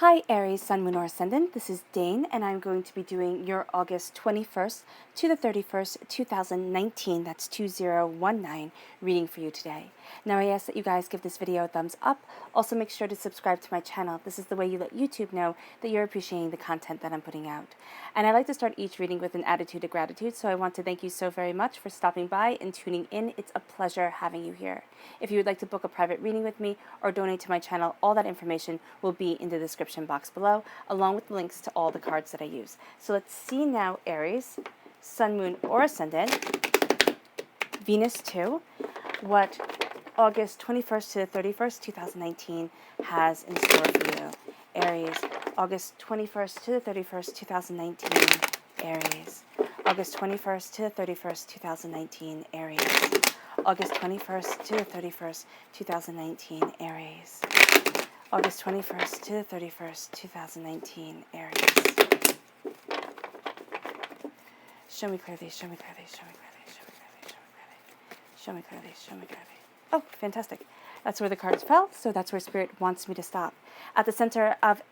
Hi Aries, Sun, Moon, or Ascendant. This is Dane, and I'm going to be doing your August 21st to the 31st, 2019, that's 2019, reading for you today. Now I ask that you guys give this video a thumbs up. Also make sure to subscribe to my channel. This is the way you let YouTube know that you're appreciating the content that I'm putting out. And I like to start each reading with an attitude of gratitude, so I want to thank you so very much for stopping by and tuning in. It's a pleasure having you here. If you would like to book a private reading with me or donate to my channel, all that information will be in the description box below, along with links to all the cards that I use. So let's see now, Aries, Sun, Moon, or Ascendant, Venus too, what August 21st to the 31st, 2019 has in store for you. Aries, August 21st to the 31st, 2019, Aries. August 21st to the 31st, 2019, Aries. August 21st to the 31st, 2019, Aries. August 21st to the 31st, 2019, Aries. Show me clearly, show me clearly, show me clearly, show me clearly, show me clearly, show me clearly, show me clearly. Oh, fantastic. That's where the cards fell, so that's where Spirit wants me to stop. At the center of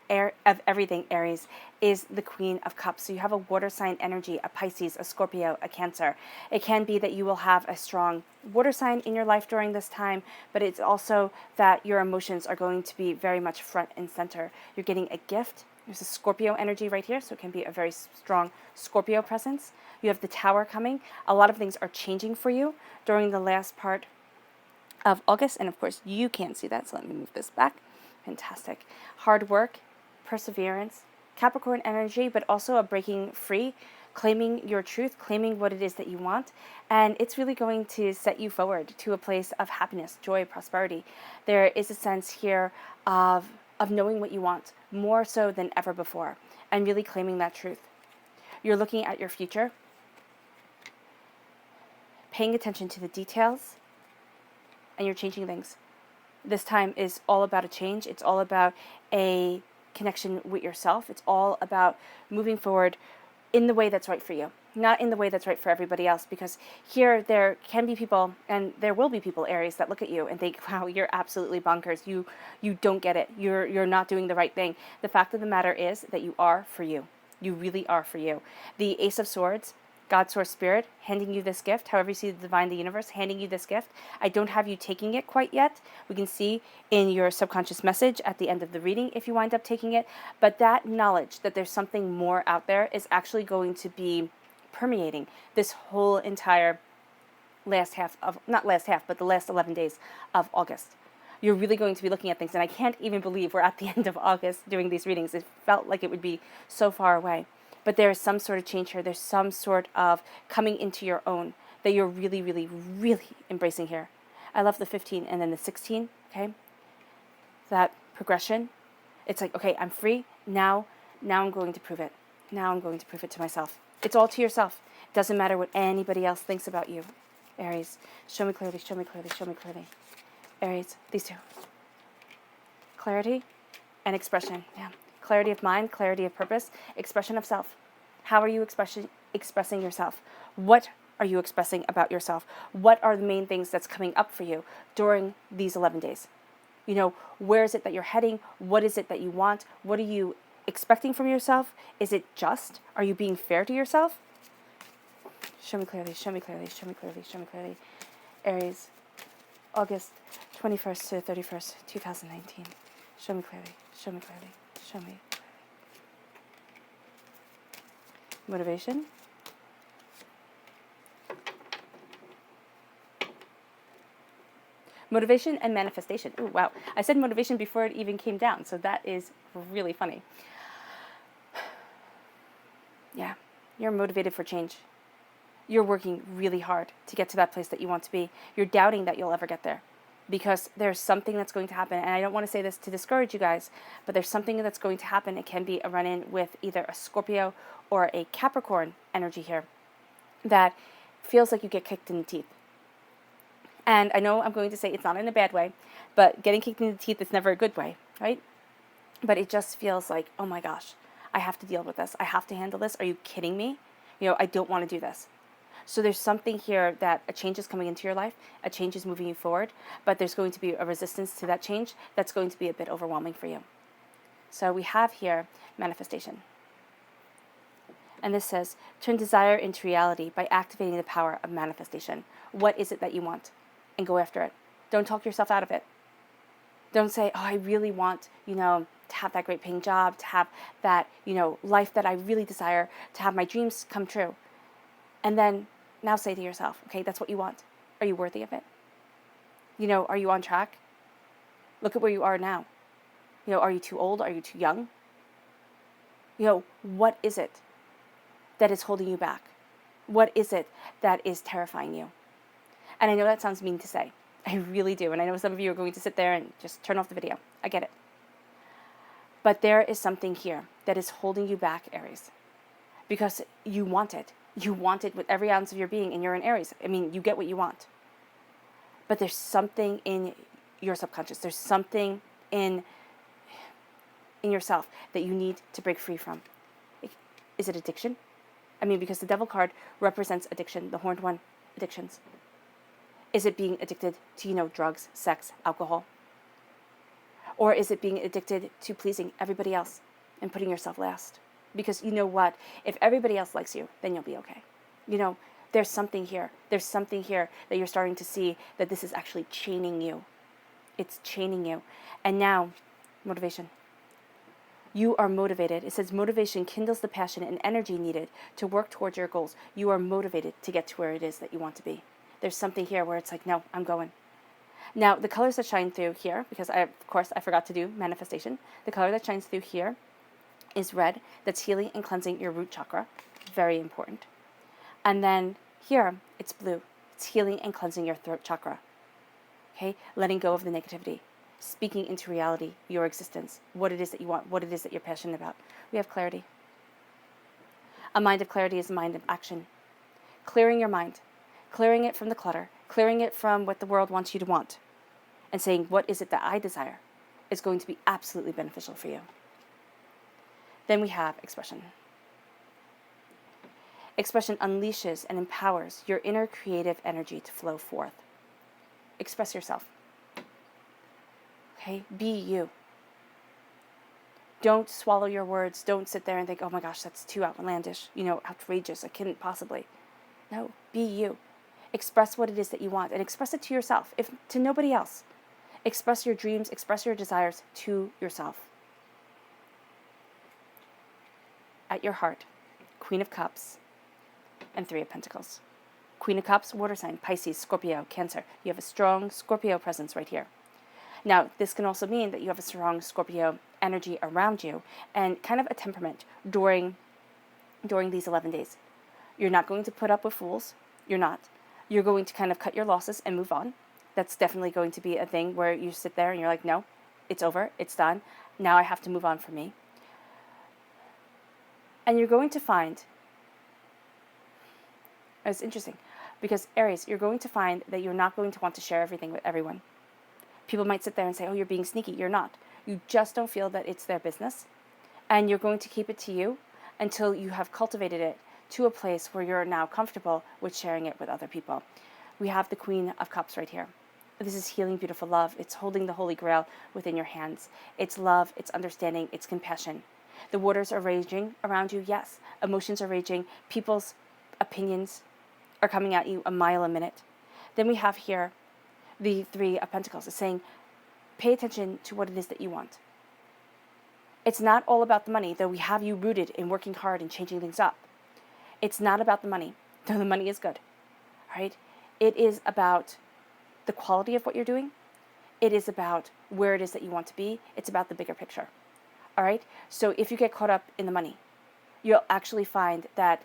everything, Aries, is the Queen of Cups. So you have a water sign energy, a Pisces, a Scorpio, a Cancer. It can be that you will have a strong water sign in your life during this time, but it's also that your emotions are going to be very much front and center. You're getting a gift. There's a Scorpio energy right here, so it can be a very strong Scorpio presence. You have the Tower coming. A lot of things are changing for you during the last part of August, and of course you can't see that, so let me move this back. Fantastic. Hard work, perseverance, Capricorn energy, but also a breaking free, claiming your truth, claiming what it is that you want, and it's really going to set you forward to a place of happiness, joy, prosperity. There is a sense here of knowing what you want, more so than ever before, and really claiming that truth. You're looking at your future, paying attention to the details, and you're changing things. This time is all about a change. It's all about a connection with yourself. It's all about moving forward in the way that's right for you, not in the way that's right for everybody else, because here there can be people, and there will be people, Aries, that look at you and think, wow, you're absolutely bonkers. You don't get it. You're not doing the right thing. The fact of the matter is that you are for you. You really are for you. The Ace of Swords, God, Source, Spirit, handing you this gift, however you see the divine, the universe, handing you this gift. I don't have you taking it quite yet. We can see in your subconscious message at the end of the reading if you wind up taking it. But that knowledge that there's something more out there is actually going to be permeating this whole entire last half of, not last half, but the last 11 days of August. You're really going to be looking at things, and I can't even believe we're at the end of August doing these readings. It felt like it would be so far away. But there is some sort of change here. There's some sort of coming into your own that you're really, really, really embracing here. I love the 15 and then the 16, okay? That progression. It's like, okay, I'm free. Now I'm going to prove it. Now I'm going to prove it to myself. It's all to yourself. It doesn't matter what anybody else thinks about you. Aries, show me clearly, show me clearly, show me clearly. Aries, these two. Clarity and expression, yeah. Clarity of mind, clarity of purpose, expression of self. How are you expressing yourself? What are you expressing about yourself? What are the main things that's coming up for you during these 11 days? You know, where is it that you're heading? What is it that you want? What are you expecting from yourself? Is it just? Are you being fair to yourself? Show me clearly, show me clearly, show me clearly, show me clearly. Aries, August 21st to the 31st, 2019. Show me clearly, show me clearly. Show me. Motivation. Motivation and manifestation. Ooh, wow. I said motivation before it even came down, so that is really funny. Yeah, you're motivated for change. You're working really hard to get to that place that you want to be. You're doubting that you'll ever get there, because there's something that's going to happen. And I don't want to say this to discourage you guys, but there's something that's going to happen. It can be a run-in with either a Scorpio or a Capricorn energy here that feels like you get kicked in the teeth. And I know I'm going to say it's not in a bad way, but getting kicked in the teeth is never a good way, right? But it just feels like, oh my gosh, I have to deal with this. I have to handle this. Are you kidding me? You know, I don't want to do this. So there's something here that a change is coming into your life, a change is moving you forward, but there's going to be a resistance to that change that's going to be a bit overwhelming for you. So we have here manifestation. And this says, turn desire into reality by activating the power of manifestation. What is it that you want? And go after it. Don't talk yourself out of it. Don't say, oh, I really want, to have that great paying job, to have that, life that I really desire, to have my dreams come true. And then now say to yourself, okay, that's what you want. Are you worthy of it? Are you on track? Look at where you are now. Are you too old? Are you too young? What is it that is holding you back? What is it that is terrifying you? And I know that sounds mean to say. I really do. And I know some of you are going to sit there and just turn off the video. I get it. But there is something here that is holding you back, Aries. Because you want it. You want it with every ounce of your being, and you're an Aries. I mean, you get what you want. But there's something in your subconscious. There's something in yourself that you need to break free from. Is it addiction? I mean, because the Devil card represents addiction, the Horned One, addictions. Is it being addicted to, drugs, sex, alcohol? Or is it being addicted to pleasing everybody else and putting yourself last? Because you know what? If everybody else likes you, then you'll be okay. There's something here. There's something here that you're starting to see that this is actually chaining you. It's chaining you. And now, motivation. You are motivated. It says motivation kindles the passion and energy needed to work towards your goals. You are motivated to get to where it is that you want to be. There's something here where it's like, no, I'm going. Now, the colors that shine through here, because I forgot to do manifestation. The color that shines through here is red. That's healing and cleansing your root chakra. Very important. And then here, it's blue. It's healing and cleansing your throat chakra. Okay? Letting go of the negativity. Speaking into reality, your existence, what it is that you want, what it is that you're passionate about. We have clarity. A mind of clarity is a mind of action. Clearing your mind. Clearing it from the clutter, clearing it from what the world wants you to want, and saying, what is it that I desire, is going to be absolutely beneficial for you. Then we have expression. Expression unleashes and empowers your inner creative energy to flow forth. Express yourself. Okay? Be you. Don't swallow your words. Don't sit there and think, oh my gosh, that's too outlandish, outrageous. I couldn't possibly. No, be you. Express what it is that you want, and express it to yourself, if to nobody else. Express your dreams, express your desires to yourself. At your heart, Queen of Cups and Three of Pentacles. Queen of Cups, water sign, Pisces, Scorpio, Cancer. You have a strong Scorpio presence right here. Now, this can also mean that you have a strong Scorpio energy around you and kind of a temperament during these 11 days. You're not going to put up with fools. You're not. You're going to kind of cut your losses and move on. That's definitely going to be a thing where you sit there and you're like, no, it's over, it's done. Now I have to move on for me. And you're going to find, it's interesting, because Aries, you're going to find that you're not going to want to share everything with everyone. People might sit there and say, oh, you're being sneaky. You're not. You just don't feel that it's their business. And you're going to keep it to you until you have cultivated it to a place where you're now comfortable with sharing it with other people. We have the Queen of Cups right here. This is healing, beautiful love. It's holding the Holy Grail within your hands. It's love, it's understanding, it's compassion. The waters are raging around you, yes. Emotions are raging. People's opinions are coming at you a mile a minute. Then we have here the Three of Pentacles. It's saying, pay attention to what it is that you want. It's not all about the money, though we have you rooted in working hard and changing things up. It's not about the money, though the money is good, right? It is about the quality of what you're doing. It is about where it is that you want to be. It's about the bigger picture, all right? So if you get caught up in the money, you'll actually find that,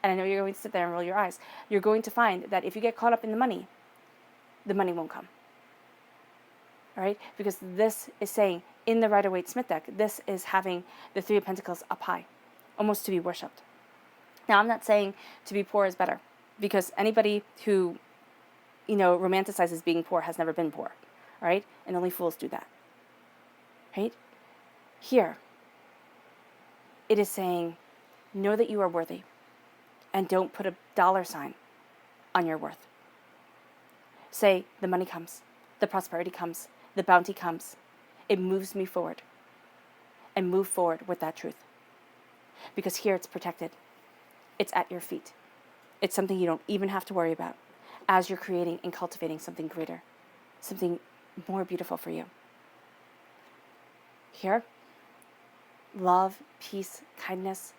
and I know you're going to sit there and roll your eyes, you're going to find that if you get caught up in the money won't come, all right? Because this is saying, in the Rider-Waite-Smith deck, this is having the Three of Pentacles up high, almost to be worshipped. Now, I'm not saying to be poor is better, because anybody who, romanticizes being poor has never been poor, all right? And only fools do that, right? Here, it is saying, know that you are worthy, and don't put a dollar sign on your worth. Say, the money comes, the prosperity comes, the bounty comes. It moves me forward. and move forward with that truth. Because here it's protected. It's at your feet. It's something you don't even have to worry about as you're creating and cultivating something greater, something more beautiful for you. Here, love, peace, kindness.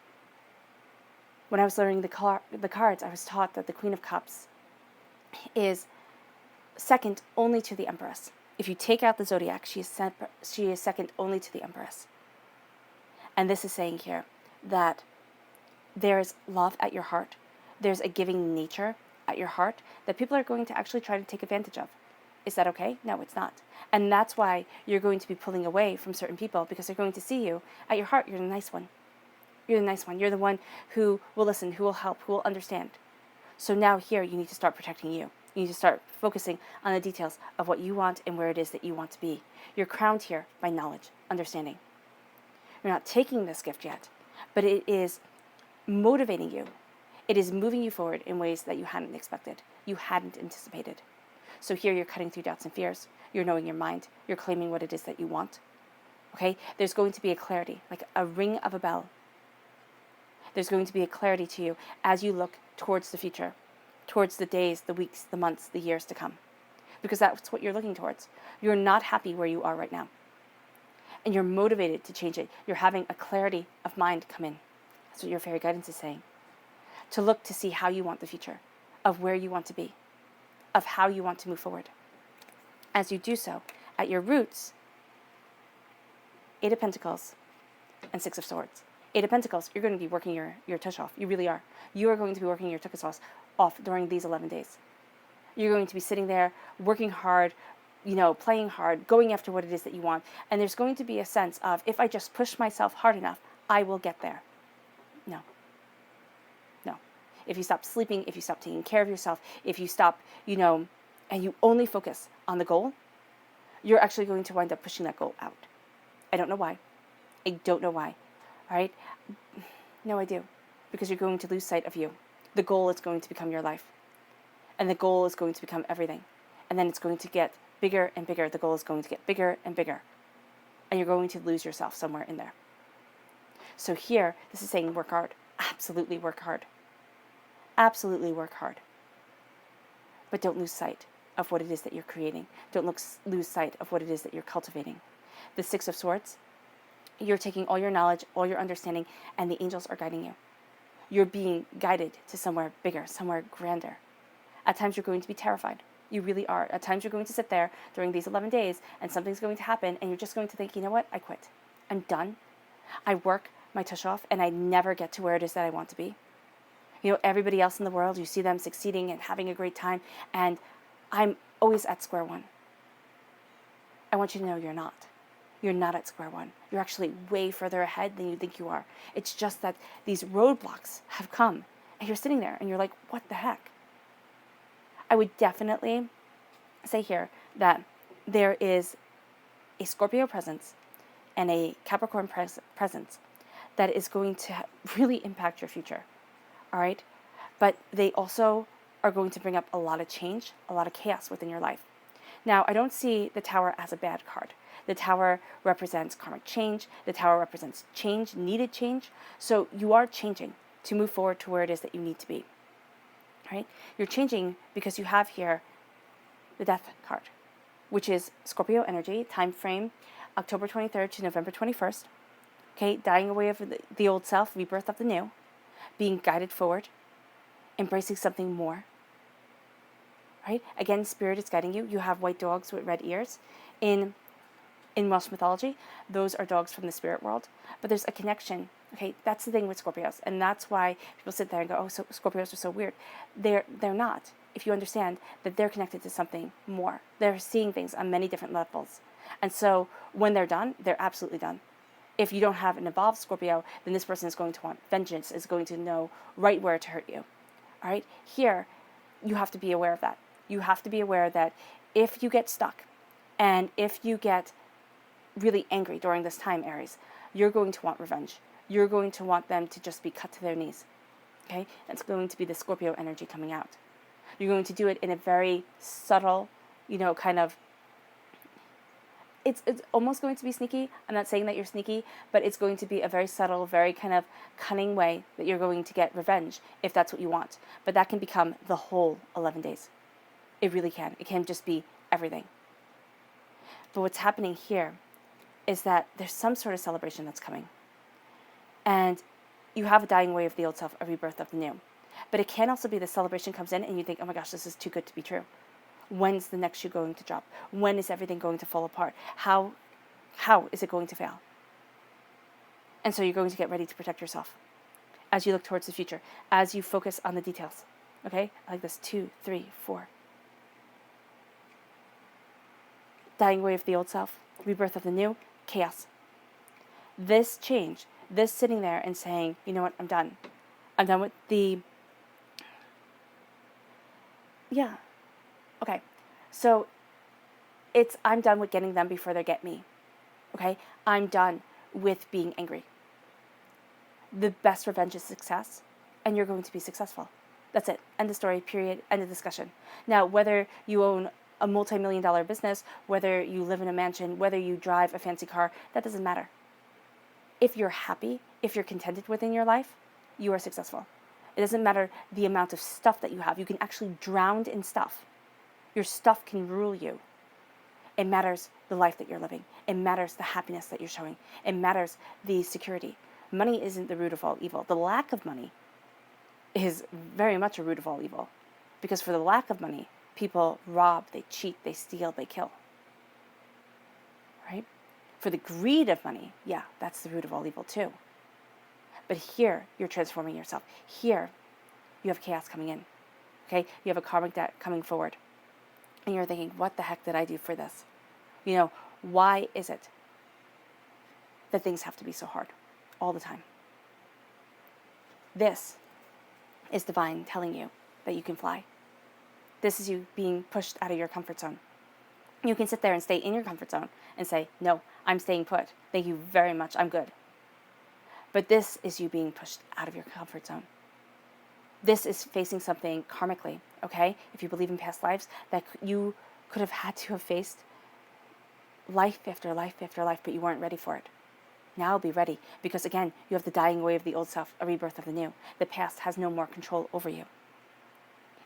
When I was learning the cards, I was taught that the Queen of Cups is second only to the Empress. If you take out the zodiac, she is second only to the Empress. And this is saying here that there's love at your heart. There's a giving nature at your heart that people are going to actually try to take advantage of. Is that okay? No, it's not. And that's why you're going to be pulling away from certain people, because they're going to see you at your heart. You're the nice one. You're the nice one. You're the one who will listen, who will help, who will understand. So now here you need to start protecting you. You need to start focusing on the details of what you want and where it is that you want to be. You're crowned here by knowledge, understanding. You're not taking this gift yet, but it is motivating you. It is moving you forward in ways that you hadn't expected, you hadn't anticipated. So here you're cutting through doubts and fears. You're knowing your mind. You're claiming what it is that you want. Okay? There's going to be a clarity, like a ring of a bell. There's going to be a clarity to you as you look towards the future, towards the days, the weeks, the months, the years to come. Because that's what you're looking towards. You're not happy where you are right now. And you're motivated to change it. You're having a clarity of mind come in. That's what your fairy guidance is saying. To look to see how you want the future, of where you want to be, of how you want to move forward. As you do so, at your roots, 8 of Pentacles and 6 of Swords. 8 of Pentacles, you're going to be working your tush off. You really are. You are going to be working your tuchus off during these 11 days. You're going to be sitting there, working hard, playing hard, going after what it is that you want. And there's going to be a sense of, if I just push myself hard enough, I will get there. No. No. If you stop sleeping, if you stop taking care of yourself, if you stop, and you only focus on the goal, you're actually going to wind up pushing that goal out. I don't know why. I don't know why. All right? No, I do. Because you're going to lose sight of you. The goal is going to become your life. And the goal is going to become everything. And then it's going to get bigger and bigger. The goal is going to get bigger and bigger. And you're going to lose yourself somewhere in there. So here, this is saying work hard. Absolutely work hard. Absolutely work hard. But don't lose sight of what it is that you're creating. Don't lose sight of what it is that you're cultivating. The 6 of Swords, you're taking all your knowledge, all your understanding, and the angels are guiding you. You're being guided to somewhere bigger, somewhere grander. At times you're going to be terrified. You really are. At times you're going to sit there during these 11 days and something's going to happen and you're just going to think, you know what? I quit. I'm done. I work my tush off and I never get to where it is that I want to be. Everybody else in the world, you see them succeeding and having a great time, and I'm always at square one. I want you to know you're not. You're not at square one. You're actually way further ahead than you think you are. It's just that these roadblocks have come, and you're sitting there, and you're like, what the heck? I would definitely say here that there is a Scorpio presence and a Capricorn presence that is going to really impact your future. All right? But they also are going to bring up a lot of change, a lot of chaos within your life. Now, I don't see the Tower as a bad card. The Tower represents karmic change. The Tower represents change, needed change. So you are changing to move forward to where it is that you need to be. All right? You're changing because you have here the Death card, which is Scorpio energy, time frame, October 23rd to November 21st. Okay? Dying away of the old self, rebirth of the new. Being guided forward, embracing something more, right? Again, spirit is guiding you. You have white dogs with red ears. In Welsh mythology, those are dogs from the spirit world. But there's a connection. Okay, that's the thing with Scorpios, and that's why people sit there and go, "Oh, so Scorpios are so weird." They're not. If you understand that they're connected to something more, they're seeing things on many different levels, and so when they're done, they're absolutely done. If you don't have an evolved Scorpio, then this person is going to want vengeance, is going to know right where to hurt you. All right? Here, you have to be aware of that. You have to be aware that if you get stuck and if you get really angry during this time, Aries, you're going to want revenge. You're going to want them to just be cut to their knees. Okay? That's going to be the Scorpio energy coming out. You're going to do it in a very subtle, kind of it's almost going to be sneaky. I'm not saying that you're sneaky, but it's going to be a very subtle, very kind of cunning way that you're going to get revenge if that's what you want. But that can become the whole 11 days. It really can. It can just be everything. But what's happening here is that there's some sort of celebration that's coming. And you have a dying away of the old self, a rebirth of the new. But it can also be the celebration comes in and you think, oh my gosh, this is too good to be true. When's the next shoe going to drop? When is everything going to fall apart? How is it going to fail? And so you're going to get ready to protect yourself as you look towards the future, as you focus on the details. Okay? Like this, 2, 3, 4. Dying away of the old self, rebirth of the new, chaos. This change, this sitting there and saying, you know what, I'm done. I'm done with the... Yeah. Okay. So I'm done with getting them before they get me. Okay? I'm done with being angry. The best revenge is success, and you're going to be successful. That's it. End of story, period, end of discussion. Now, whether you own a multi-million-dollar business, whether you live in a mansion, whether you drive a fancy car, that doesn't matter. If you're happy, if you're contented within your life, you are successful. It doesn't matter the amount of stuff that you have. You can actually drown in stuff. Your stuff can rule you. It matters the life that you're living. It matters the happiness that you're showing. It matters the security. Money isn't the root of all evil. The lack of money is very much a root of all evil. Because for the lack of money, people rob, they cheat, they steal, they kill. Right? For the greed of money, yeah, that's the root of all evil too. But here, you're transforming yourself. Here, you have chaos coming in. Okay? You have a karmic debt coming forward. And you're thinking, what the heck did I do for this? You know, why is it that things have to be so hard all the time? This is divine telling you that you can fly. This is you being pushed out of your comfort zone. You can sit there and stay in your comfort zone and say, no, I'm staying put. Thank you very much. I'm good. But this is you being pushed out of your comfort zone. This is facing something karmically, okay? If you believe in past lives, that you could have had to have faced life after life after life, but you weren't ready for it. Now be ready, because again, you have the dying away of the old self, a rebirth of the new. The past has no more control over you.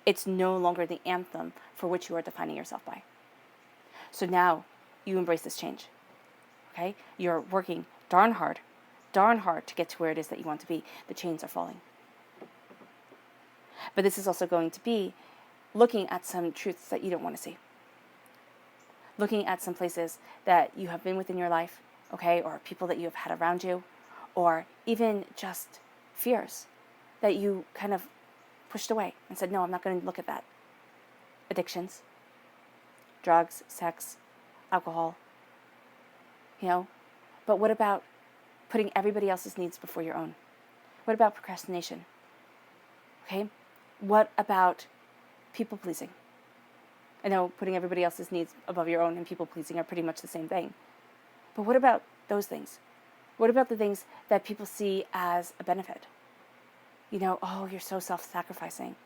It's no longer the anthem for which you are defining yourself by. So now you embrace this change, okay? You're working darn hard to get to where it is that you want to be. The chains are falling. But this is also going to be looking at some truths that you don't want to see. Looking at some places that you have been within your life, okay, or people that you have had around you, or even just fears that you kind of pushed away and said, no, I'm not going to look at that. Addictions, drugs, sex, alcohol, you know. But what about putting everybody else's needs before your own? What about procrastination? Okay? What about people pleasing? I know putting everybody else's needs above your own and people pleasing are pretty much the same thing. But what about those things? What about the things that people see as a benefit? You know, oh, you're so self-sacrificing.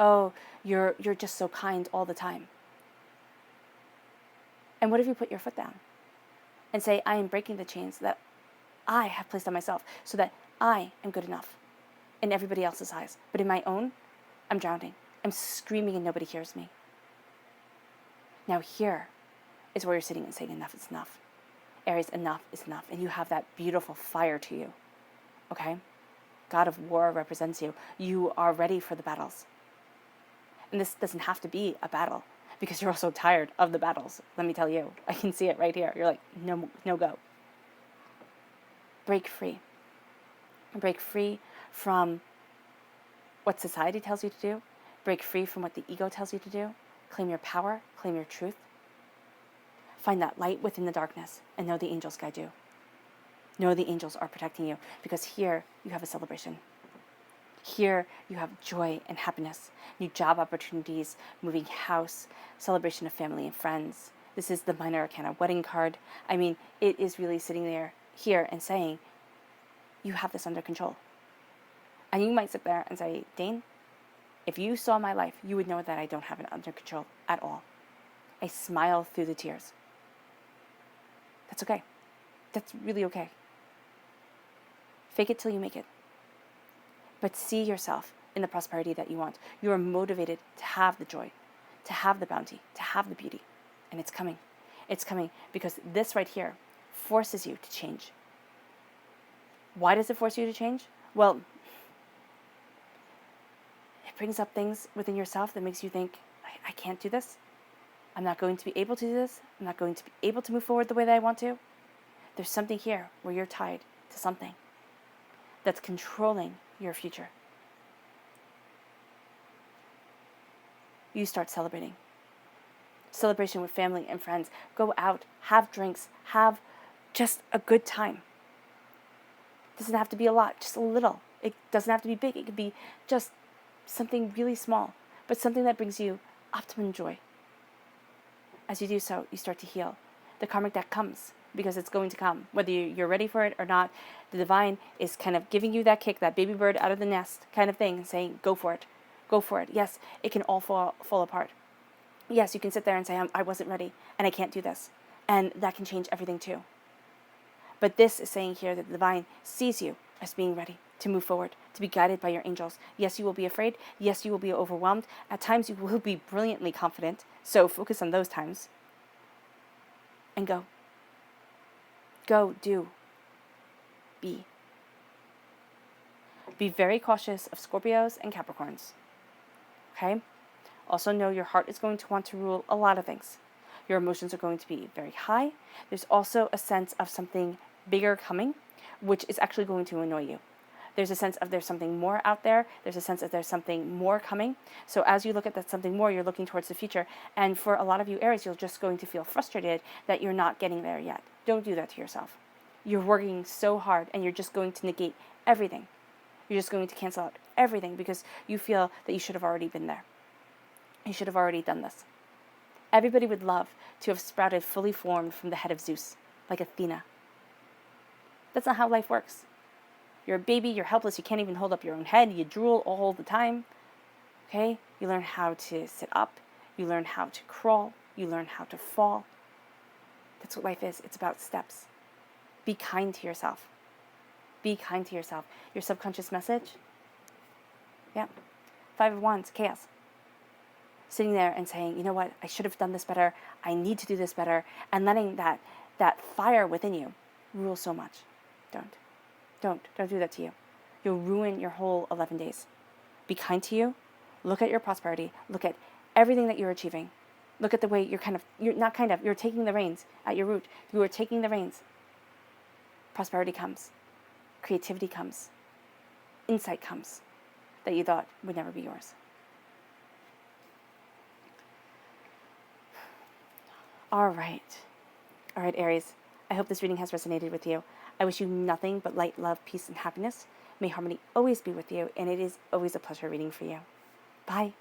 Oh, you're just so kind all the time. And what if you put your foot down and say, I am breaking the chains that I have placed on myself so that I am good enough in everybody else's eyes. But in my own, I'm drowning. I'm screaming and nobody hears me. Now here is where you're sitting and saying enough is enough. Aries, enough is enough. And you have that beautiful fire to you. Okay? God of war represents you. You are ready for the battles. And this doesn't have to be a battle because you're also tired of the battles. Let me tell you. I can see it right here. You're like, no go. Break free. Break free from what society tells you to do. Break free from what the ego tells you to do. Claim your power. Claim your truth. Find that light within the darkness and know the angels guide you. Know the angels are protecting you because here you have a celebration. Here you have joy and happiness, new job opportunities, moving house, celebration of family and friends. This is the minor arcana wedding card. I mean, it is really sitting there here and saying, you have this under control. And you might sit there and say, Dane, if you saw my life, you would know that I don't have it under control at all. I smile through the tears. That's okay. That's really okay. Fake it till you make it. But see yourself in the prosperity that you want. You are motivated to have the joy, to have the bounty, to have the beauty. And it's coming. It's coming because this right here forces you to change. Why does it force you to change? Well, it brings up things within yourself that makes you think, I can't do this. I'm not going to be able to do this. I'm not going to be able to move forward the way that I want to. There's something here where you're tied to something that's controlling your future. You start celebrating. Celebration with family and friends. Go out, have drinks, have just a good time. It doesn't have to be a lot, just a little. It doesn't have to be big. It could be just something really small, but something that brings you optimum joy. As you do so, you start to heal. The karmic deck comes because it's going to come. Whether you're ready for it or not, the divine is kind of giving you that kick, that baby bird out of the nest kind of thing, and saying, go for it. Go for it. Yes, it can all fall apart. Yes, you can sit there and say, I wasn't ready and I can't do this. And that can change everything too. But this is saying here that the divine sees you as being ready to move forward, to be guided by your angels. Yes, you will be afraid. Yes, you will be overwhelmed. At times you will be brilliantly confident. So focus on those times. And go. Go, do. Be. Be very cautious of Scorpios and Capricorns. Okay? Also know your heart is going to want to rule a lot of things. Your emotions are going to be very high. There's also a sense of something bigger coming, which is actually going to annoy you. There's a sense of there's something more out there. There's a sense of there's something more coming. So as you look at that something more, you're looking towards the future. And for a lot of you Aries, you're just going to feel frustrated that you're not getting there yet. Don't do that to yourself. You're working so hard and you're just going to negate everything. You're just going to cancel out everything because you feel that you should have already been there. You should have already done this. Everybody would love to have sprouted fully formed from the head of Zeus, like Athena. That's not how life works. You're a baby, you're helpless, you can't even hold up your own head, you drool all the time. Okay? You learn how to sit up, you learn how to crawl, you learn how to fall. That's what life is. It's about steps. Be kind to yourself. Be kind to yourself. Your subconscious message? Yeah. 5 of Wands, chaos. Sitting there and saying, you know what, I should have done this better, I need to do this better, and letting that fire within you rule so much. Don't do that to you. You'll ruin your whole 11 days. Be kind to you. Look at your prosperity. Look at everything that you're achieving. Look at the way you're taking the reins at your root. You are taking the reins. Prosperity comes. Creativity comes. Insight comes that you thought would never be yours. All right, Aries. I hope this reading has resonated with you. I wish you nothing but light, love, peace, and happiness. May harmony always be with you, and it is always a pleasure reading for you. Bye.